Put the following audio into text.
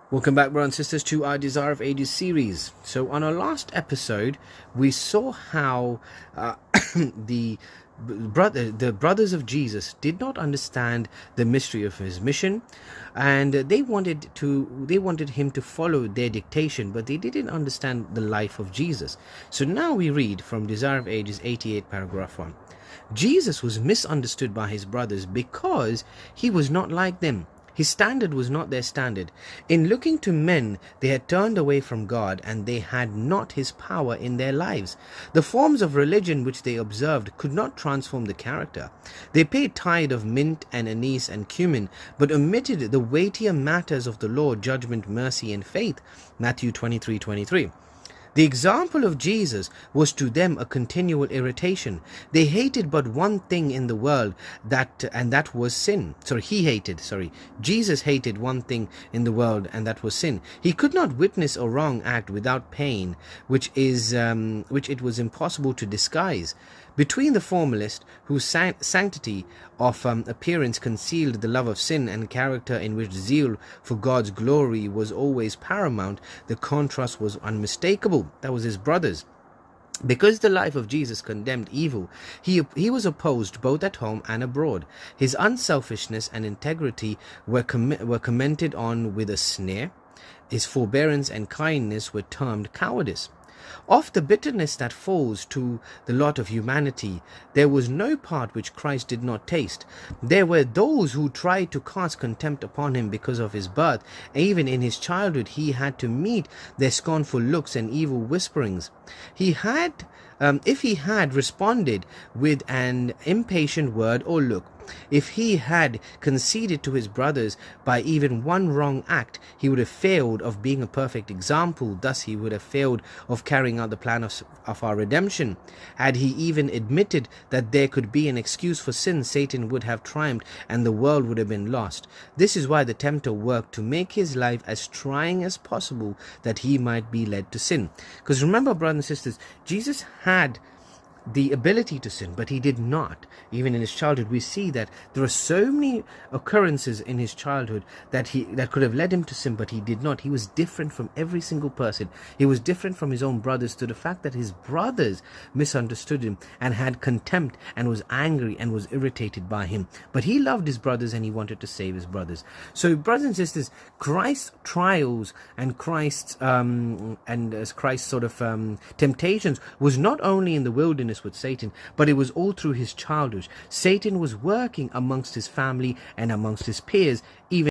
Welcome back, brothers and sisters, to our Desire of Ages series. So on our last episode, we saw how the brothers of Jesus did not understand the mystery of his mission, and they wanted him to follow their dictation, but they didn't understand the life of Jesus. So now we read from Desire of Ages 88, paragraph 1. Jesus was misunderstood by his brothers because he was not like them. His standard was not their standard. In looking to men, they had turned away from God, and they had not his power in their lives. The forms of religion which they observed could not transform the character. They paid tithe of mint and anise and cumin, but omitted the weightier matters of the law, judgment, mercy, and faith. Matthew 23:23. The example of Jesus was to them a continual irritation. They hated but one thing in the world, and that was sin. Jesus hated one thing in the world, and that was sin. He could not witness a wrong act without pain, which it was impossible to disguise. Between the formalist, whose sanctity of appearance concealed the love of sin, and character in which zeal for God's glory was always paramount, the contrast was unmistakable. That was his brothers. Because the life of Jesus condemned evil, he was opposed both at home and abroad. His unselfishness and integrity were commented on with a sneer. His forbearance and kindness were termed cowardice. Of the bitterness that falls to the lot of humanity, there was no part which Christ did not taste. There were those who tried to cast contempt upon him because of his birth. Even in his childhood, he had to meet their scornful looks and evil whisperings. If he had responded with an impatient word or look, if he had conceded to his brothers by even one wrong act, he would have failed of being a perfect example. Thus he would have failed of carrying out the plan of our redemption. Had he even admitted that there could be an excuse for sin, Satan would have triumphed and the world would have been lost. This is why the tempter worked to make his life as trying as possible, that he might be led to sin. Because remember, brothers and sisters, Jesus had the ability to sin, but he did not. Even in his childhood, we see that there are so many occurrences in his childhood that could have led him to sin, but he did not. He was different from every single person. He was different from his own brothers, to the fact that his brothers misunderstood him and had contempt and was angry and was irritated by him. But he loved his brothers and he wanted to save his brothers. So, brothers and sisters, Christ's trials and Christ's temptations was not only in the wilderness with Satan, but it was all through his childhood. Satan was working amongst his family and amongst his peers, even